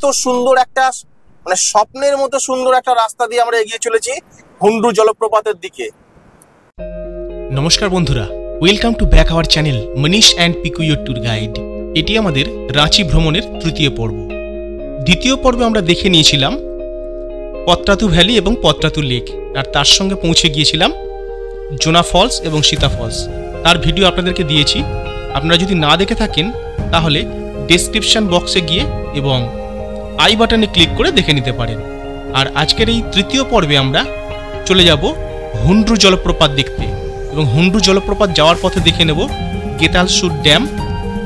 এত সুন্দর একটা মানে স্বপ্নের মতো সুন্দর একটা রাস্তা দিয়ে আমরা এগিয়ে চলেছি হুন্ড্রু জলপ্রপাতের দিকে। নমস্কার বন্ধুরা, welcome to back our channel Manish and Piku your tour guide. এটি আমাদের রাঁচি ভ্রমণের তৃতীয় পর্ব। দ্বিতীয় পর্বে আমরা দেখে নিয়েছিলাম পত্রাতু ভ্যালি এবং পত্রাতু লেক, আর তার সঙ্গে পৌঁছে গিয়েছিলাম জোনা ফলস এবং সীতা ফলস। তার ভিডিও আপনাদেরকে দিয়েছি, আপনারা যদি না দেখে থাকেন তাহলে ডেসক্রিপশন বক্সে গিয়ে এবং আই বাটনে ক্লিক করে দেখে নিতে পারেন। আর আজকের এই তৃতীয় পর্বে আমরা চলে যাব হুন্ড্রু জলপ্রপাত দেখতে, এবং হুন্ড্রু জলপ্রপাত যাওয়ার পথে দেখে নেব গেতালসুর ড্যাম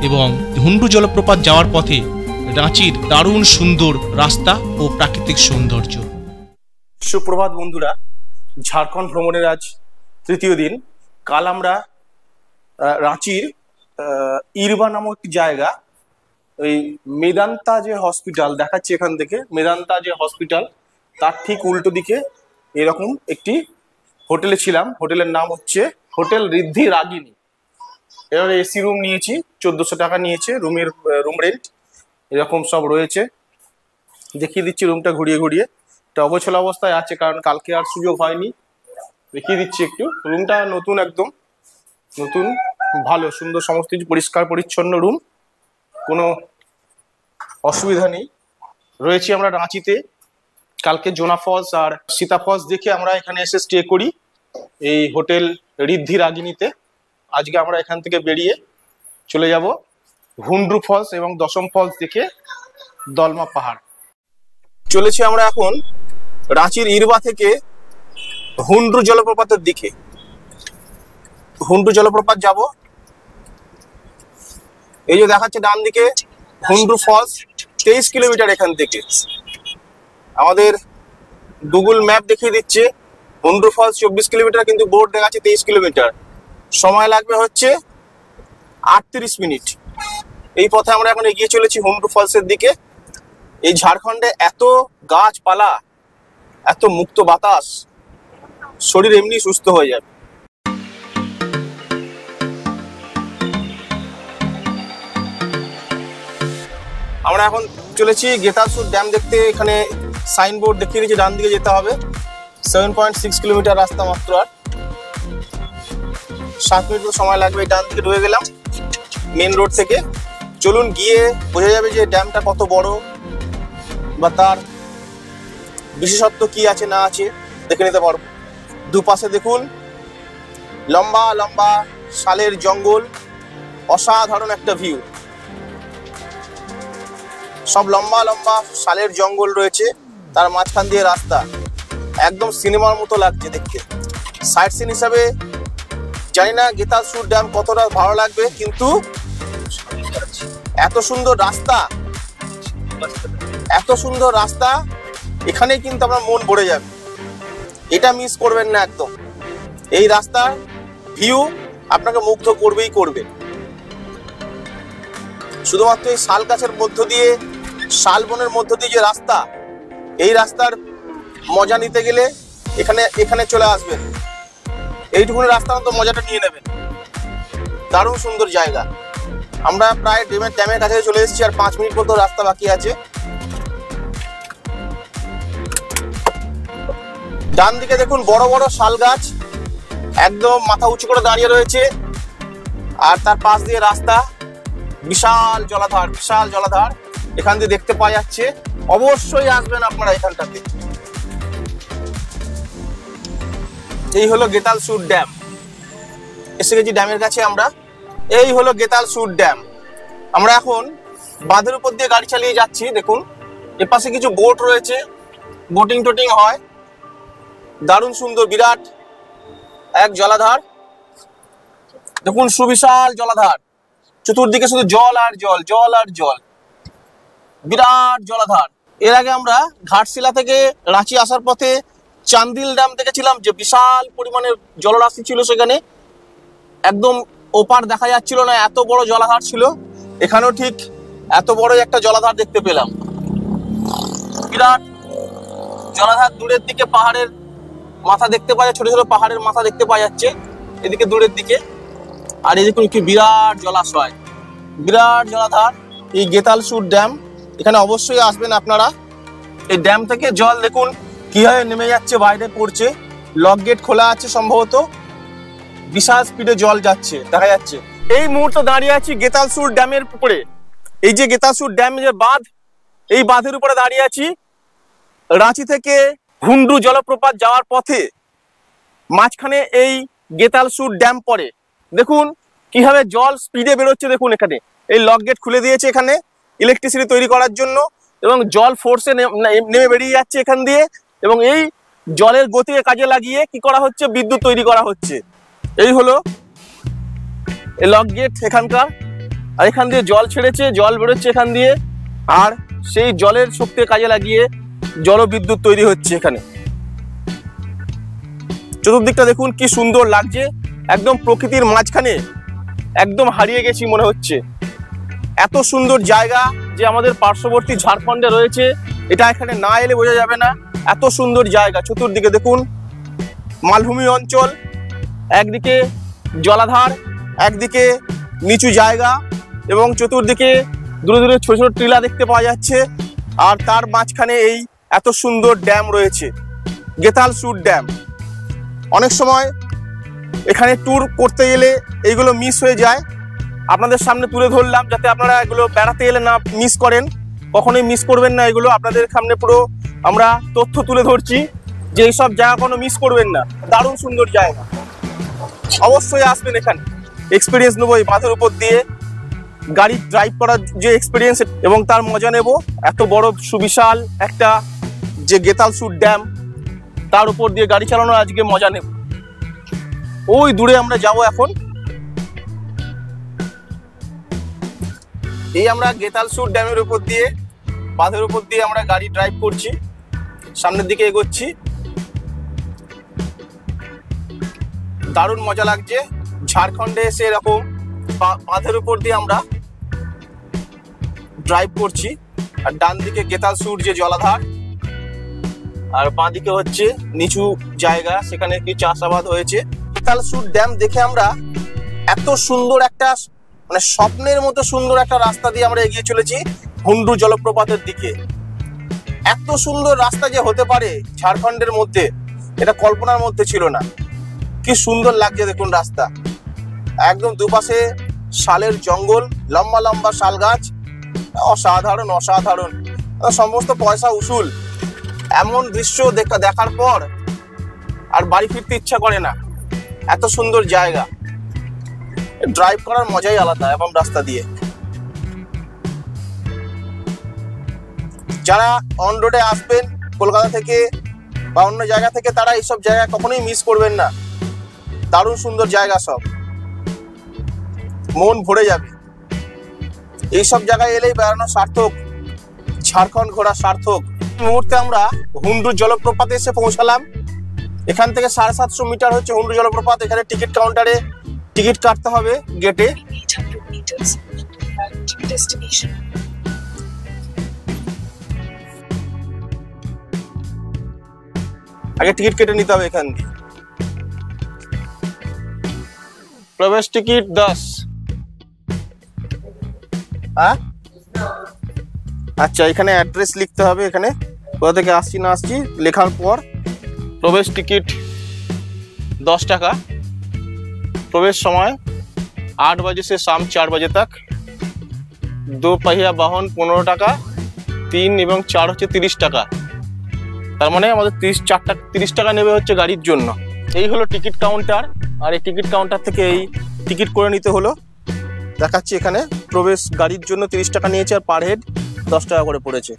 এবং হুন্ড্রু জলপ্রপাত যাওয়ার পথে রাঁচির দারুণ সুন্দর রাস্তা ও প্রাকৃতিক সৌন্দর্য। সুপ্রভাত বন্ধুরা, ঝাড়খণ্ড ভ্রমণের আজ তৃতীয় দিন। কাল আমরা রাঁচির ইরবা নামক একটি জায়গা, ওই মেদান্তা যে হসপিটাল দেখাচ্ছে এখান থেকে, মেদান্তা যে হসপিটাল তার ঠিক উল্টো দিকে এরকম একটি হোটেলে ছিলাম। হোটেলের নাম হচ্ছে হোটেল ঋদ্ধি রাগিনী। এবার এসি রুম নিয়েছি, 1400 টাকা নিয়েছে রুম রেন্ট। এরকম সব রয়েছে, দেখিয়ে দিচ্ছি রুমটা ঘুরিয়ে ঘুরিয়ে। এটা অবছল অবস্থায় আছে কারণ কালকে আর সুযোগ হয়নি। দেখিয়ে দিচ্ছি একটু, রুমটা নতুন, একদম নতুন, ভালো সুন্দর, সমস্ত কিছু পরিষ্কার পরিচ্ছন্ন রুম, কোনো অসুবিধা নেই। রয়েছি আমরা রাঁচিতে। কালকে জোনা ফলস আর সীতা ফলস দেখে আমরা এখানে এসে স্টে করি এই হোটেল ঋদ্ধি রাগিনীতে। আজকে আমরা এখান থেকে বেরিয়ে চলে যাব হুন্ড্রু ফলস এবং দশম ফলস দেখে দলমা পাহাড়। চলেছি আমরা এখন রাঁচির ইরবা থেকে হুন্ড্রু জলপ্রপাতের দিকে। হুন্ড্রু জলপ্রপাত যাব, এই যে দেখাচ্ছে ডান দিকে হুন্ড্রু ফলস, 23 কিলোমিটার এখান থেকে। আমাদের গুগল ম্যাপ দেখিয়ে দিচ্ছে হুন্ড্রু ফলস 24 কিলোমিটার, কিন্তু বোর্ড দেখাচ্ছে 23 কিলোমিটার। সময় লাগবে হচ্ছে 38 মিনিট। এই পথে আমরা এখন এগিয়ে চলেছি হুন্ড্রু ফলসের দিকে। এই ঝাড়খণ্ডে এত গাছপালা, এত মুক্ত বাতাস, শরীর এমনি সুস্থ হয়ে যাবে। আমরা এখন চলেছি গেতালসুর ড্যাম দেখতে। এখানে সাইনবোর্ড দেখিয়ে দিয়েছে ডান দিকে যেতে হবে। 7.6 কিলোমিটার রাস্তা মাত্র, আর 7 মিনিট সময় লাগবে। ডান দিকে ঢুকে গেলাম মেন রোড থেকে। চলুন গিয়ে বোঝা যাবে যে ড্যামটা কত বড় বা তার বিশেষত্ব কি আছে না আছে দেখে নিতে পারবো। দুপাশে দেখুন লম্বা লম্বা শালের জঙ্গল, অসাধারণ একটা ভিউ। সব লম্বা লম্বা শালের জঙ্গল রয়েছে, তার মাঝখান দিয়ে রাস্তা, একদম সিনেমার মতো লাগছে দেখতে। সাইট সিন হিসাবে জানি না গেতালসুর ড্যাম কতটা ভালো লাগবে, কিন্তু এত সুন্দর রাস্তা, এত সুন্দর রাস্তা, এখানেই কিন্তু আপনার মন ভরে যাবে। এটা মিস করবেন না একদম। এই রাস্তার ভিউ আপনাকে মুগ্ধ করবেই করবে। শুধুমাত্র এই শাল গাছের মধ্য দিয়ে, শাল বনের মধ্য দিয়ে যে রাস্তা, এই রাস্তার মজা নিতে গেলে এখানে চলে আসবেন। এইটুকুনি রাস্তার মতো মজাটা নিয়ে নেবেন। দারুণ সুন্দর জায়গা। আমরা প্রায় ড্যামের কাছে চলে এসেছি, আর 5 মিনিট মতো রাস্তা বাকি আছে। ডান দিকে দেখুন বড় বড় শাল গাছ একদম মাথা উঁচু করে দাঁড়িয়ে রয়েছে, আর তার পাশ দিয়ে রাস্তা, বিশাল জলাধার, বিশাল জলাধার এখান দিয়ে দেখতে পাওয়া যাচ্ছে। অবশ্যই আসবেন আপনারা এখানটাতে। এই হলো গেতালসুর ড্যাম। এসে গেছি ড্যামের কাছে আমরা। এই হলো গেতালসুর ড্যাম। আমরা এখন বাঁধের উপর দিয়ে গাড়ি চালিয়ে যাচ্ছি। দেখুন এপাশে কিছু বোট রয়েছে, বোটিং টোটিং হয়। দারুণ সুন্দর বিরাট এক জলাধার। দেখুন সুবিশাল জলাধার, চতুর্দিকে শুধু জল আর জল, জল আর জল, বিরাট জলাধার। এর আগে আমরা ঘাটশিলা থেকে রাঁচি আসার পথে চান্দিল ড্যাম দেখেছিলাম, যে বিশাল পরিমাণে জলরাশি ছিল সেখানে, একদম ওপার দেখা যাচ্ছিল না, এত বড় জলাধার ছিল। এখানেও ঠিক এত বড় একটা জলাধার দেখতে পেলাম, বিরাট জলাধার। দূরের দিকে পাহাড়ের মাথা দেখতে পাওয়া যায়, ছোট ছোট পাহাড়ের মাথা দেখতে পাওয়া যাচ্ছে এদিকে দূরের দিকে। আর এদিকে কি বিরাট জলাশয়, বিরাট জলাধার। এই গেতালসুর ড্যাম, এখানে অবশ্যই আসবেন আপনারা। এই ড্যাম থেকে জল দেখুন কিভাবে নেমে যাচ্ছে, বাইরে পড়ছে। লক গেট খোলা আছে সম্ভবত, বিশাল স্পিডে জল যাচ্ছে দেখা যাচ্ছে। এই মুহূর্তে দাঁড়িয়ে আছি গেতালসুর ড্যামের উপরে। এই যে গেতালসুর ড্যাম যে বাঁধ, এই বাঁধের উপরে দাঁড়িয়ে আছি। রাঁচি থেকে হুন্ডু জলপ্রপাত যাওয়ার পথে মাঝখানে এই গেতালসুর ড্যাম পড়ে। দেখুন কিভাবে জল স্পিডে বেরোচ্ছে। দেখুন এখানে এই লক গেট খুলে দিয়েছে এখানে ইলেকট্রিসিটি তৈরি করার জন্য, এবং জল ফোর্সে নেমে বেরিয়ে যাচ্ছে এখান দিয়ে, এবং এই জলের গতিকে কাজে লাগিয়ে কি করা হচ্ছে, বিদ্যুৎ তৈরি করা হচ্ছে। এই হলো এই লক গেট এখানকার। আর এখান দিয়ে জল ছেড়েছে, জল বেরোচ্ছে এখান দিয়ে, আর সেই জলের শক্তি কাজে লাগিয়ে জলবিদ্যুৎ তৈরি হচ্ছে এখানে। চতুর্দিকটা দেখুন কি সুন্দর লাগছে, একদম প্রকৃতির মাঝখানে একদম হারিয়ে গেছি মনে হচ্ছে। এত সুন্দর জায়গা যে আমাদের পার্শ্ববর্তী ঝাড়খণ্ডে রয়েছে, এটা এখানে না এলে বোঝা যাবে না। এত সুন্দর জায়গা, চতুর্দিকে দেখুন মালভূমি অঞ্চল, একদিকে জলাধার, একদিকে নিচু জায়গা, এবং চতুর্দিকে দূরে দূরে ছোট ছোট টিলা দেখতে পাওয়া যাচ্ছে। আর তার মাঝখানে এই এত সুন্দর ড্যাম রয়েছে, গেতালসুর ড্যাম। অনেক সময় এখানে ট্যুর করতে গেলে এইগুলো মিস হয়ে যায়, আপনাদের সামনে তুলে ধরলাম যাতে আপনারা এগুলো বেড়াতে এলে না মিস করেন। কখনোই মিস করবেন না এগুলো, আপনাদের সামনে পুরো আমরা তথ্য তুলে ধরছি যে এইসব জায়গা কোনো মিস করবেন না। দারুণ সুন্দর জায়গা, অবশ্যই আসবেন এখানে। এক্সপিরিয়েন্স নেবো এই বাঁধের উপর দিয়ে গাড়ি ড্রাইভ করার যে এক্সপিরিয়েন্স, এবং তার মজা নেব। এত বড় সুবিশাল একটা যে গেতালসুর ড্যাম, তার উপর দিয়ে গাড়ি চালানোর আজকে মজা নেব। ওই দূরে আমরা যাব এখন। এই আমরা গেতালসুর ড্যামের উপর দিয়ে, বাঁধের উপর দিয়ে আমরা গাড়ি ড্রাইভ করছি, সামনের দিকে এগোচ্ছি। দারুণ মজা লাগছে ঝাড়খণ্ডে এসে এরকম বাঁধের উপর দিয়ে আমরা ড্রাইভ করছি। আর ডান দিকে গেতালসুর যে জলাধার, আর বাঁ দিকে হচ্ছে নিচু জায়গা, সেখানে কি চাষাবাদ হয়েছে। গেতালসুর ড্যাম দেখে আমরা এত সুন্দর একটা মানে স্বপ্নের মতো সুন্দর একটা রাস্তা দিয়ে আমরা এগিয়ে চলেছি হুন্ডু জলপ্রপাতের দিকে। এত সুন্দর রাস্তা যে হতে পারে ঝাড়খণ্ডের মধ্যে, এটা কল্পনার মধ্যে ছিল না। কি সুন্দর লাগছে দেখুন রাস্তা, একদম দুপাশে শালের জঙ্গল, লম্বা লম্বা শাল গাছ, অসাধারণ অসাধারণ, সমস্ত পয়সা উসুল। এমন দৃশ্য দেখার পর আর বাড়ি ফিরতে ইচ্ছা করে না, এত সুন্দর জায়গা। ড্রাইভ করার মজাই আলাদা এবং রাস্তা দিয়ে। যারা অন রোডে আসবেন কলকাতা থেকে বা অন্য জায়গা থেকে, তারা এইসব জায়গা কখনোই মিস করবেন না। দারুণ সুন্দর জায়গা, সব মন ভরে যাবে। এইসব জায়গায় এলেই বেড়ানো সার্থক, ঝাড়খণ্ড ঘোরা সার্থক। এই মুহূর্তে আমরা হুন্ডু জলপ্রপাতে এসে পৌঁছালাম। এখান থেকে 750 মিটার হচ্ছে হুন্ডু জলপ্রপাত। এখানে টিকিট কাউন্টারে টিকিট কাটতে হবে গেটে। আগে টিকিট কেটে নিতে হবে এখান দিয়ে। প্রবেশ টিকিট 10। হ্যাঁ, আচ্ছা, এখানে অ্যাড্রেস লিখতে হবে, এখানে কোথা থেকে আসছি না আসছি লেখার পর। প্রবেশ টিকিট 10 টাকা। प्रवेश समय 8 बजे से शाम 4 बजे तक। 2 पहिया वाहन 15 টাকা, 3 এবং 4 হচ্ছে 30 টাকা। তার মানে আমাদের 30 টাকা নেবে হচ্ছে গাড়ির জন্য। এই হলো টিকিট কাউন্টার, আর এই টিকিট কাউন্টার থেকে এই টিকিট করে নিতে হলো। দেখাচ্ছি এখানে প্রবেশ গাড়ির জন্য 30 টাকা নিয়েছে, আর পার হেড 10 টাকা করে পড়েছে।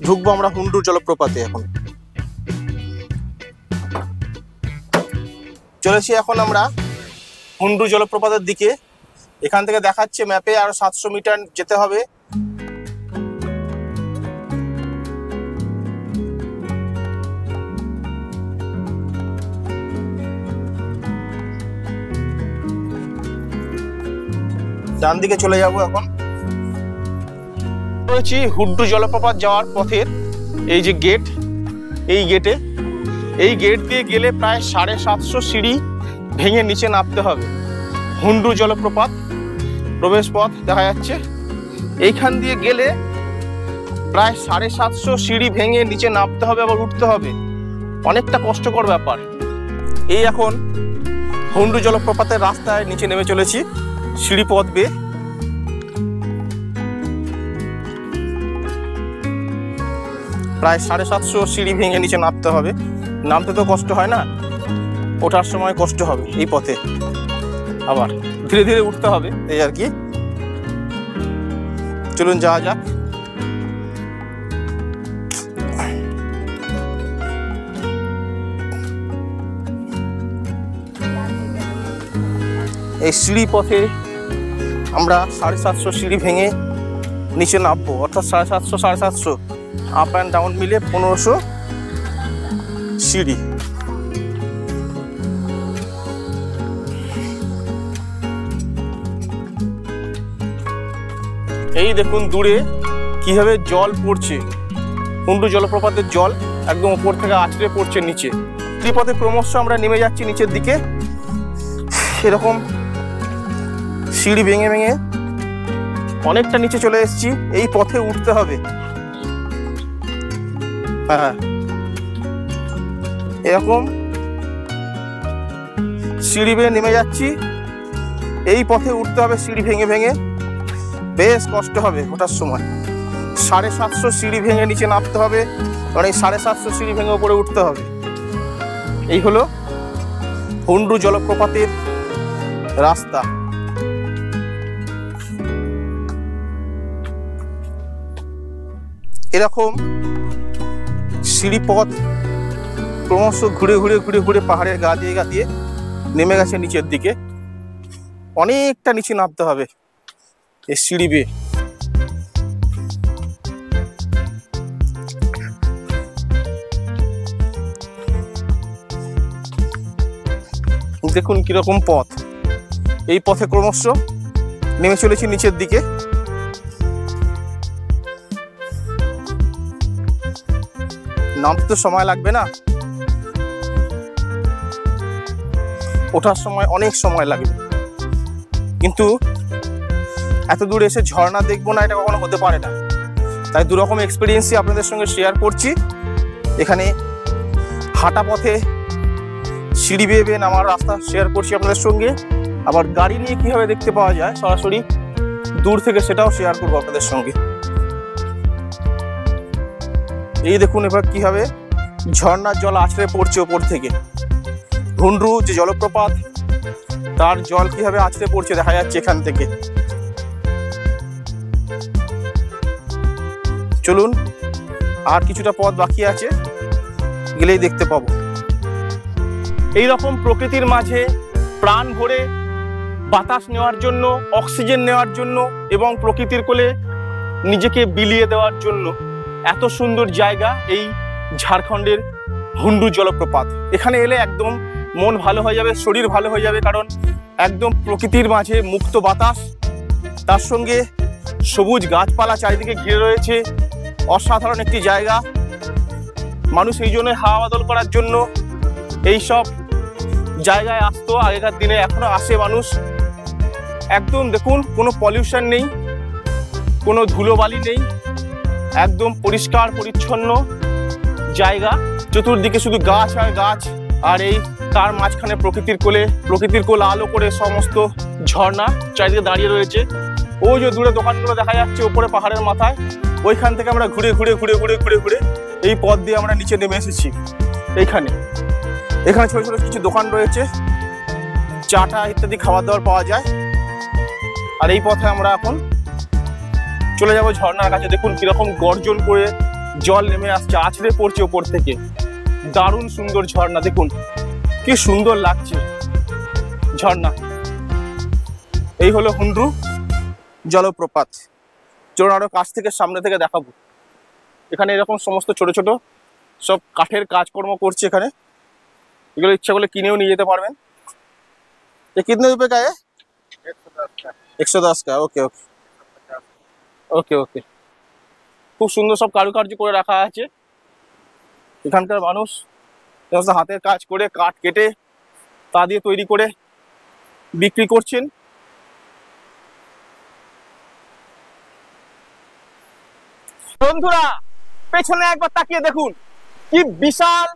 ঢুকবো আমরা হুন্ডু জলপ্রপাতে এখন। চলেছি এখন আমরা হুন্ডু জলপ্রপাতের দিকে। এখান থেকে দেখাচ্ছে ম্যাপে আরো 700 মিটার যেতে হবে। ডান দিকে চলে যাব এখন। রয়েছি হুন্ডু জলপ্রপাত যাওয়ার পথের এই যে গেট, এই গেট দিয়ে গেলে প্রায় 750 সিঁড়ি ভেঙে নিচে নামতে হবে। হুন্ডু জলপ্রপাত প্রবেশ পথ দেখা যাচ্ছে। এইখান দিয়ে গেলে প্রায় 750 সিঁড়ি ভেঙে নিচে নামতে হবে, আবার উঠতে হবে, অনেকটা কষ্টকর ব্যাপার। এই এখন হুন্ডু জলপ্রপাতের রাস্তায় নিচে নেমে চলেছি সিঁড়ি পথ বেয়ে। প্রায় 750 সিঁড়ি ভেঙে নিচে নামতে হবে। নামতে তো কষ্ট হয় না, ওঠার সময় কষ্ট হবে এই পথে, আবার ধীরে ধীরে উঠতে হবে, এই আর কি। চলুন যাওয়া যাক। এই সিঁড়ি পথে আমরা 750 সিঁড়ি ভেঙে নিচে নামবো, অর্থাৎ 750 আপ অ্যান্ড ডাউন মিলে 1500 সিঁড়ি। এই দেখুন দূরে কিভাবে জল পড়ছে, হুন্ডু জলপ্রপাতের জল একদম উপর থেকে আছড়ে পড়ছে নিচে। এই পথে ক্রমশ আমরা নেমে যাচ্ছি নিচের দিকে। এরকম সিঁড়ি ভেঙে ভেঙে অনেকটা নিচে চলে এসেছি। এই পথে উঠতে হবে। হ্যাঁ, এরকম সিঁড়ি বেয়ে নেমে যাচ্ছি। এই পথে উঠতে হবে সিঁড়ি ভেঙে ভেঙে, বেশ কষ্ট হবে ওঠার সময়। 750 সিঁড়ি ভেঙে নিচে নামতে হবে, কারণ এই 750 সিঁড়ি ভেঙে উপরে উঠতে হবে। এই হলো হুন্ডু জলপ্রপাতের রাস্তা। এরকম সিঁড়ি পথ ক্রমশ ঘুরে ঘুরে ঘুরে ঘুরে পাহাড়ের গা দিয়ে নেমে গেছে নিচের দিকে। অনেকটা নিচে নামতে হবে এই সিঁড়ি বেয়ে। দেখুন কিরকম পথ। এই পথে ক্রমশ নেমে চলেছি নিচের দিকে। নামতে তো সময় লাগবে না, ওঠার সময় অনেক সময় লাগবে, কিন্তু এত দূর এসে ঝর্ণা দেখবো না এটা কখনো হতে পারে না। তাই দুরকম এক্সপিরিয়েন্সই আপনাদের সঙ্গে শেয়ার করছি। এখানে হাঁটা পথে সিঁড়ি বেয়ে বেয়ে নামার রাস্তা শেয়ার করছি আপনাদের সঙ্গে, আবার গাড়ি নিয়ে কিভাবে দেখতে পাওয়া যায় সরাসরি দূর থেকে সেটাও শেয়ার করবো আপনাদের সঙ্গে। এই দেখুন এবার কিভাবে ঝর্ণার জল আছড়ে পড়ছে ওপর থেকে। হুন্ডু যে জলপ্রপাত তার জল কিভাবে আছড়ে পড়ছে দেখা যাচ্ছে এখান থেকে। চলুন, আর কিছুটা পথ বাকি আছে, গেলেই দেখতে পাবো। এই রকম প্রকৃতির মাঝে প্রাণ ভরে বাতাস নেওয়ার জন্য, অক্সিজেন নেওয়ার জন্য এবং প্রকৃতির কোলে নিজেকে বিলিয়ে দেওয়ার জন্য এত সুন্দর জায়গা এই ঝাড়খণ্ডের হুন্ডু জলপ্রপাত। এখানে এলে একদম মন ভালো হয়ে যাবে, শরীর ভালো হয়ে যাবে, কারণ একদম প্রকৃতির মাঝে মুক্ত বাতাস, তার সঙ্গে সবুজ গাছপালা চারিদিকে ঘিরে রয়েছে। অসাধারণ একটি জায়গা। মানুষ এই জন্য হাওয়া বদল করার জন্য এই সব জায়গায় আসতো আগেকার দিনে, এখনো আসে মানুষ। একদম দেখুন কোনো পলিউশন নেই, কোনো ধুলোবালি নেই, একদম পরিষ্কার পরিচ্ছন্ন জায়গা। চতুর্দিকে শুধু গাছ আর গাছ, আর এই তার মাঝখানে প্রকৃতির কোল আলো করে সমস্ত ঝর্ণা চারিদিকে দাঁড়িয়ে রয়েছে। ওই যে দূরে দোকানগুলো দেখা যাচ্ছে ওপরে পাহাড়ের মাথায়, ওইখান থেকে আমরা ঘুরে ঘুরে ঘুরে ঘুরে ঘুরে ঘুরে এই পথ দিয়ে আমরা নিচে নেমে এসেছি। এখানে ছোট ছোট কিছু দোকান রয়েছে, চাটা ইত্যাদি খাবার দাবার পাওয়া যায়। আর এই পথে আমরা এখন চলে যাব ঝর্ণার কাছে। দেখুন কিরকম গর্জন করে জল নেমে আসছে, আছড়ে পড়ছে ওপর থেকে। দারুণ সুন্দর ঝর্ণা, দেখুন কি সুন্দর লাগছে ঝর্ণা। এই হলো হুন্ডু জলপ্রপাত। চলুন আরো কাছ থেকে সামনে থেকে দেখাবো। এখানে এরকম সমস্ত ছোট ছোট সব কাঠের কাজকর্ম করছে এখানে। এগুলো ইচ্ছা করলে কিনেও নিয়ে যেতে পারবেন। ये कितने रुपए का है? 110 का। ওকে ওকে ওকে ওকে। খুব সুন্দর সব কারুকার্য করে রাখা আছে। এখানকার মানুষ হাতের কাজ করে কাঠ কেটে তা দিয়ে তৈরি করে বিক্রি করছেন। বন্ধুরা পেছনে একবার তাকিয়ে দেখুন, কি বিশাল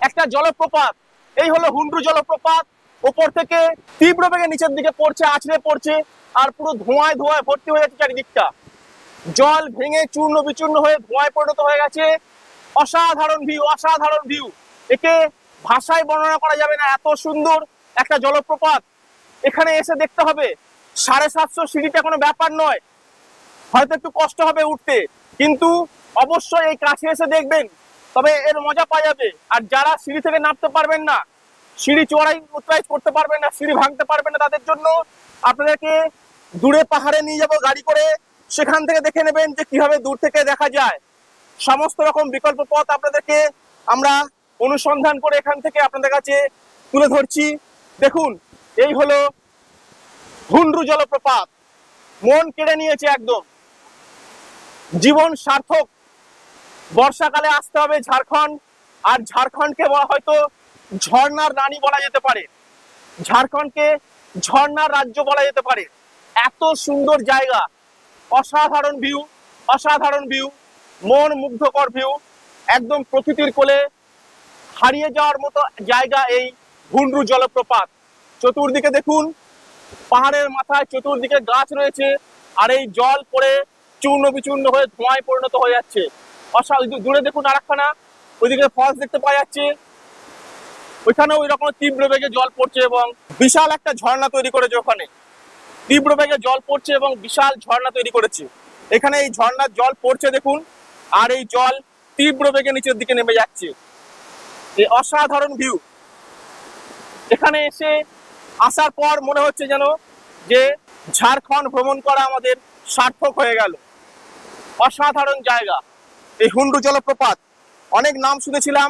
একটা জলপ্রপাত। এই হলো হুন্ড্রু জলপ্রপাত। ওপর থেকে তীব্র বেগে নিচের দিকে পড়ছে, আছড়ে পড়ছে, আর পুরো ধোঁয়ায় ধোঁয়ায় ভর্তি হয়ে যাচ্ছে চারিদিকটা। জল ভেঙে চূর্ণ বিচূর্ণ হয়ে ধোঁয়ায় পরিণত হয়ে গেছে। অসাধারণ ভিউ, অসাধারণ ভিউ। একে ভাষায় বর্ণনা করা যাবে না, এত সুন্দর একটা জলপ্রপাত। এখানে এসে দেখতে হবে। 750 সিঁড়িটা কোনো ব্যাপার নয়, হয়তো একটু কষ্ট হবে উঠতে, কিন্তু অবশ্যই এই কাছে এসে দেখবেন, তবে এর মজা পাওয়া যাবে। আর যারা সিঁড়ি থেকে নামতে পারবেন না, সিঁড়ি চড়াই উতরাই করতে পারবেন না, সিঁড়ি ভাঙতে পারবেন না, তাদের জন্য আপনাদেরকে দূরে পাহাড়ে নিয়ে যাব গাড়ি করে। সেখান থেকে দেখে নেবেন যে কিভাবে দূর থেকে দেখা যায়। সমস্ত রকম বিকল্প পথ আপনাদেরকে আমরা অনুসন্ধান করে এখান থেকে আপনাদের কাছে তুলে ধরছি। দেখুন, এই হলো হুন্ড্রু জলপ্রপাত। মন কেড়ে নিয়েছে একদম, জীবন সার্থক। বর্ষাকালে আসতে হবে ঝাড়খণ্ড, আর ঝাড়খণ্ডকে হয়তো ঝর্ণার রানী বলা যেতে পারে, ঝাড়খণ্ডকে ঝর্ণার রাজ্য বলা যেতে পারে। এত সুন্দর জায়গা, অসাধারণ ভিউ, অসাধারণ ভিউ, মন মুগ্ধকর ভিউ, একদম প্রকৃতির কোলে হারিয়ে যাওয়ার মতো জায়গা এই হুন্ড্রু জলপ্রপাত। চতুর্দিকে দেখুন, পাহাড়ের মাথায় চতুর্দিকে গাছ রয়েছে, আর এই জল পড়ে চূর্ণ বিচূর্ণ হয়ে ধোঁয়ায় পরিণত হয়ে যাচ্ছে। দূরে দেখুন আরেকখানা, ওইদিকে ফলস দেখতে পাওয়া যাচ্ছে, ওইখানেও ওই রকম তীব্র বেগে জল পড়ছে এবং বিশাল একটা ঝর্ণা তৈরি করেছে। ওখানে তীব্র বেগে জল পড়ছে এবং বিশাল ঝর্ণা তৈরি করেছে। এখানে এই ঝর্ণার জল পড়ছে দেখুন, আর এই জল তীব্র বেগে নিচের দিকে নেমে যাচ্ছে। এই অসাধারণ ভিউ। এখানে এসে আসার পর মনে হচ্ছে যেন যে ঝাড়খণ্ড ভ্রমণ করা আমাদের সার্থক হয়ে গেল। অসাধারণ জায়গা এই হুন্ড্রু জলপ্রপাত। অনেক নাম শুনেছিলাম,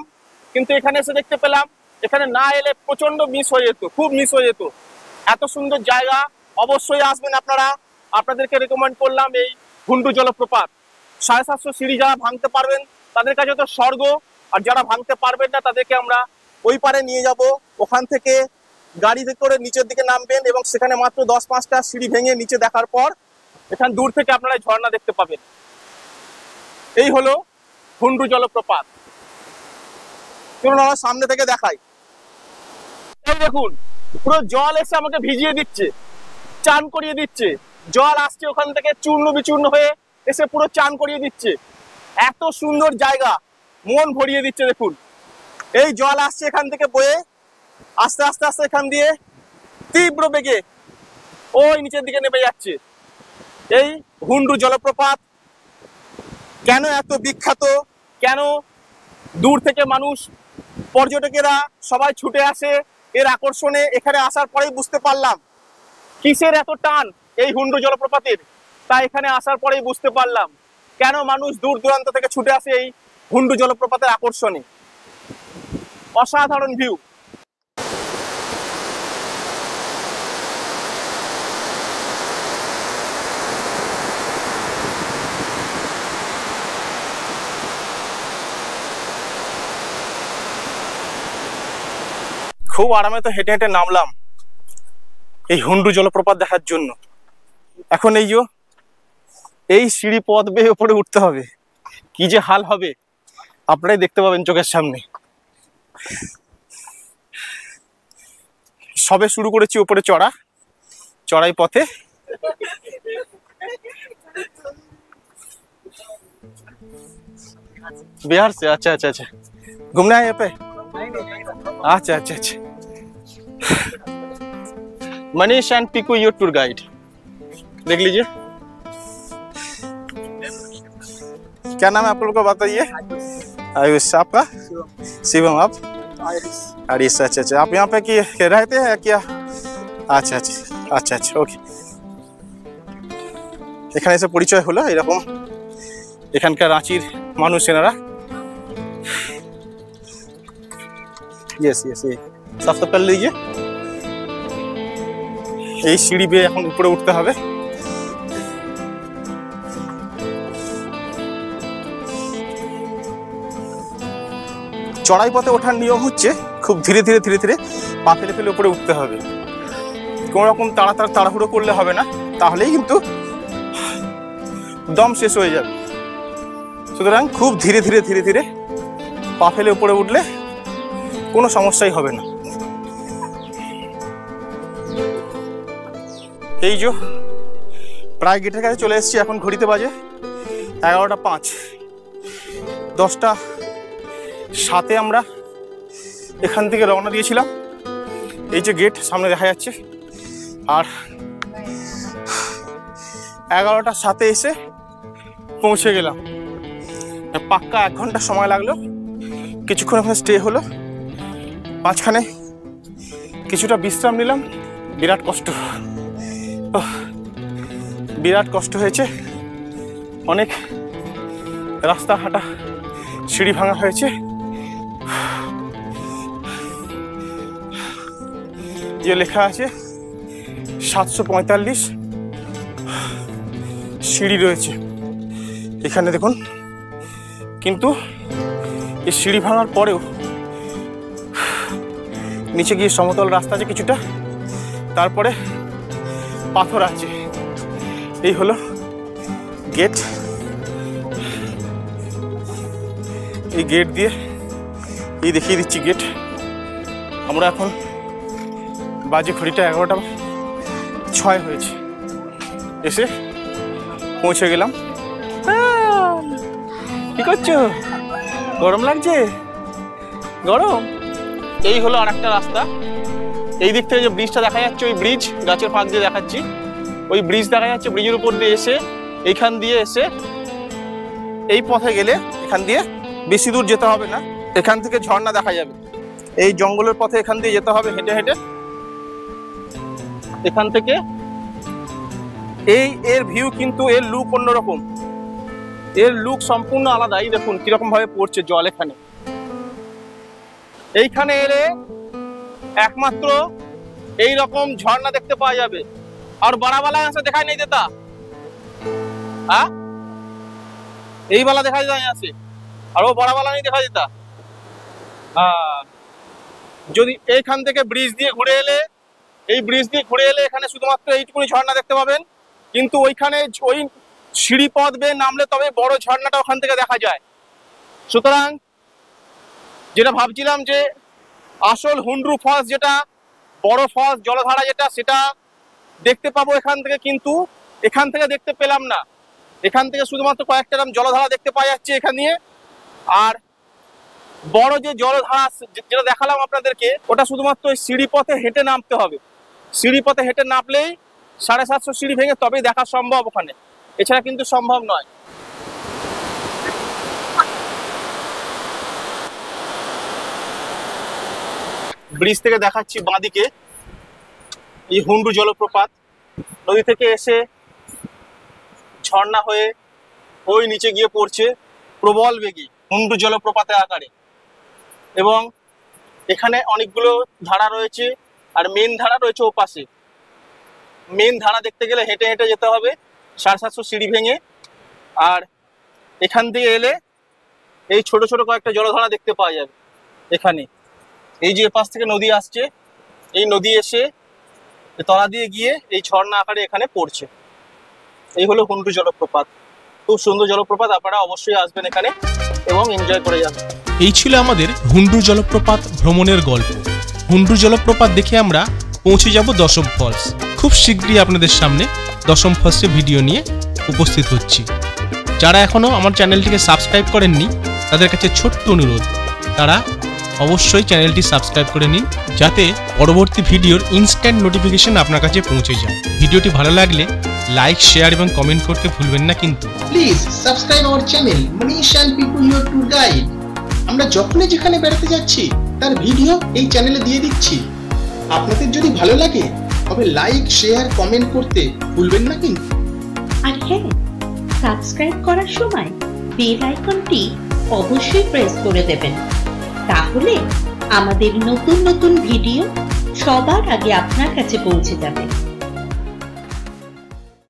কিন্তু এখানে এসে দেখতে পেলাম, এখানে না এলে প্রচন্ড মিস হয়ে যেত, খুব মিস হয়ে যেত। এত সুন্দর জায়গা, অবশ্যই আসবেন আপনারা। আপনাদেরকে রেকমেন্ড করলাম এই হুন্ড্রু জলপ্রপাত। 750 সিঁড়ি যারা ভাঙতে পারবেন তাদের কাছে তো স্বর্গ, আর যারা ভাঙতে পারবেন না তাদেরকে আমরা ওই পারে নিয়ে যাব। ওখান থেকে গাড়িতে করে নিচের দিকে নামবেন এবং সেখানে মাত্র 10-5টা সিঁড়ি ভেঙে নিচে দেখার পর এখানে দূর থেকে আপনারা ঝর্ণা দেখতে পাবেন। এই হলো হুন্ড্রু জলপ্রপাত। চলুন আমরা সামনে থেকে দেখাই। এই দেখুন, পুরো জল এসে আমাকে ভিজিয়ে দিচ্ছে, চান করিয়ে দিচ্ছে। জল আসছে ওখান থেকে চূর্ণ বিচূর্ণ হয়ে এসে পুরো চান করিয়ে দিচ্ছে। এত সুন্দর জায়গা, মন ভরিয়ে দিচ্ছে। দেখুন, এই জল আসছে এখান থেকে বয়ে আস্তে আস্তে আস্তে এখান দিয়ে তীব্র বেগে ওই নিচের দিকে নেমে যাচ্ছে। এই হুন্ড্রু জলপ্রপাত কেন এত বিখ্যাত, কেন দূর থেকে মানুষ, পর্যটকেরা সবাই ছুটে আসে এর আকর্ষণে, এখানে আসার পরেই বুঝতে পারলাম কিসের এত টান এই হুন্ড্রু জলপ্রপাতের। তাই এখানে আসার পরেই বুঝতে পারলাম কেন মানুষ দূর দূরান্ত থেকে ছুটে আসে এই হুন্ড্রু জলপ্রপাতের আকর্ষণে। অসাধারণ ভিউ। খুব আরামে তো হেঁটে হেঁটে নামলাম এই হুন্ড্রু জলপ্রপাত দেখার জন্য। এখন এই সিঁড়ি পথ বেয়ে উপরে উঠতে হবে, কি যে হাল হবে আপনারাই দেখতে পাবেন চোখের সামনে। সবে শুরু করেছি উপরে চড়াই পথে। बिहार से? अच्छा अच्छा अच्छा, घूमने आए यहाँ पे? अच्छा अच्छा अच्छा। Manish and Piku your tour guide, देख लीजिए। क्या नाम है आप लोगों का बताइए? आयुष। आपका? शिवम। आप? आयुष। अच्छा अच्छा। आप यहाँ पे कि रहते हैं क्या? अच्छा अच्छा अच्छा अच्छा, ओके। এখানে এসে পরিচয় হলো এরকম এখানকার রাঁচির মানুষ এনারা। यस यस, ये साफ तो कर लीजिए। এই সিঁড়ি বেয়ে এখন উপরে উঠতে হবে। চড়াই পথে ওঠার নিয়ম হচ্ছে খুব ধীরে ধীরে ধীরে ধীরে পা ফেলে ফেলে উপরে উঠতে হবে। কোনো রকম তাড়াহুড়ো করলে হবে না, তাহলেই কিন্তু দম শেষ হয়ে যাবে। সুতরাং খুব ধীরে ধীরে ধীরে ধীরে পা ফেলে উপরে উঠলে কোনো সমস্যাই হবে না। এই যে প্রায় গেটের কাছে চলে এসেছি, এখন ঘড়িতে বাজে 11:05। 10:07 আমরা এখান থেকে রওনা দিয়েছিলাম। এই যে গেট সামনে দেখা যাচ্ছে, আর 11:07 এসে পৌঁছে গেলাম। পাক্কা 1 ঘন্টা সময় লাগলো। কিছুক্ষণ ওখানে স্টে হলো, মাঝখানে কিছুটা বিশ্রাম নিলাম। বিরাট কষ্ট, বিরাট কষ্ট হয়েছে। অনেক রাস্তা হাঁটা, সিঁড়ি ভাঙা হয়েছে। যে লেখা আছে 745 সিঁড়ি রয়েছে এখানে দেখুন। কিন্তু এই সিঁড়ি ভাঙার পরেও নিচে গিয়ে সমতল রাস্তা আছে কিছুটা, তারপরে পাথর আছে। এই হলো গেট। এই গেট দিয়ে এই দেখিয়ে দিচ্ছি গেট। আমরা এখন বাজে ঘড়িটা 11:06 হয়েছে, এসে পৌঁছে গেলাম। কি করছো? গরম লাগছে? গরম? এই হলো আর একটা রাস্তা। এই দিক থেকে যে ব্রিজটা দেখা যাচ্ছে, ওই ব্রিজ গাছের ফাঁক দিয়ে দেখাচ্ছি, ওই ব্রিজ দেখা যাচ্ছে। ব্রিজের উপর দিয়ে এসে এইখান দিয়ে এসে এই পথে গেলে এখান দিয়ে বেশি দূর যেতে হবে না। এখান থেকে ঝর্ণা দেখা যাবে। এই জঙ্গলের পথে এখান দিয়ে যেতে হবে হেঁটে হেঁটে। এখান থেকে এর ভিউ, কিন্তু এর লুক অন্যরকম। এর লুক সম্পূর্ণ আলাদা। এই দেখুন কিরকম ভাবে পড়ছে জল এখানে। এইখানে এলে একমাত্র এই রকম ঝর্ণা দেখতে পাওয়া যাবে। আর বড়াবালা यहाँ से दिखाई नहीं देता। हाँ, यही वाला दिखाई देता यहाँ से, और वो बड़ा वाला नहीं दिखाई देता। हाँ, যদি এইখান থেকে ব্রিজ দিয়ে ঘুরে এলে, এই ব্রিজ দিয়ে ঘুরে এলে এখানে শুধুমাত্র এইটুকুনি ঝর্ণা দেখতে পাবেন। কিন্তু ওইখানে ওই সিঁড়ি পথ বেয়ে নামলে তবে বড় ঝর্ণাটা ওখান থেকে দেখা যায়। সুতরাং যেটা ভাবছিলাম যে আসল হুন্ড্রু ফলস, যেটা বড় ফলস জলধারা যেটা, সেটা দেখতে পাবো এখান থেকে, কিন্তু এখান থেকে দেখতে পেলাম না। এখান থেকে শুধুমাত্র কয়েকটা জলধারা দেখতে পাওয়া যাচ্ছে এখান দিয়ে। আর বড় যে জলধারা যেটা দেখালাম আপনাদেরকে, ওটা শুধুমাত্র ওই সিঁড়ি পথে হেঁটে নামতে হবে। সিঁড়ি পথে হেঁটে নামলেই 750 সিঁড়ি ভেঙে তবেই দেখা সম্ভব ওখানে, এছাড়া কিন্তু সম্ভব নয়। ব্রিজ থেকে দেখাচ্ছি বাঁদিকে এই হুন্ডু জলপ্রপাত। নদী থেকে এসে ঝর্ণা হয়ে ওই নিচে গিয়ে পড়ছে প্রবল বেগে হুন্ডু জলপ্রপাতের আকারে। এবং এখানে অনেকগুলো ধারা রয়েছে, আর মেন ধারা রয়েছে ও পাশে। মেন ধারা দেখতে গেলে হেঁটে হেঁটে যেতে হবে 750 সিঁড়ি ভেঙে। আর এখান থেকে এলে এই ছোট ছোট কয়েকটা জলধারা দেখতে পাওয়া যাবে এখানে। এই যে পাশ থেকে নদী আসছে, এই নদী এসে তলা দিয়ে গিয়ে এই ঝর্ণা আকারে এখানে পড়ছে। এই হলো হুন্ডু জলপ্রপাত। খুব সুন্দর জলপ্রপাত, আপনারা অবশ্যই আসবেন এখানে এবং এনজয় করে যাবেন। এই ছিল আমাদের হুন্ডু জলপ্রপাত ভ্রমণের গল্প। হুন্ডু জলপ্রপাত দেখে আমরা পৌঁছে যাব দশম ফলস। খুব শীঘ্রই আপনাদের সামনে দশম ফলসের ভিডিও নিয়ে উপস্থিত হচ্ছি। যারা এখনও আমার চ্যানেলটিকে সাবস্ক্রাইব করেননি, তাদের কাছে ছোট্ট অনুরোধ, তারা অবশ্যই চ্যানেলটি সাবস্ক্রাইব করে নিন, যাতে পরবর্তী ভিডিওর ইনস্ট্যান্ট নোটিফিকেশন আপনার কাছে পৌঁছে যায়। ভিডিওটি ভালো লাগলে লাইক, শেয়ার এবং কমেন্ট করতে ভুলবেন না কিন্তু। Please subscribe our channel Manish and people your tour guide. আমরা যখনই যেখানে বেড়াতে যাচ্ছি তার ভিডিও এই চ্যানেলে দিয়ে দিচ্ছি। আপনাদের যদি ভালো লাগে তবে লাইক, শেয়ার, কমেন্ট করতে ভুলবেন না কিন্তু। আর হ্যাঁ, সাবস্ক্রাইব করার সময় বেল আইকনটি অবশ্যই প্রেস করে দেবেন, তাহলে আমাদের নতুন নতুন ভিডিও সবার আগে আপনার কাছে পৌঁছে যাবে।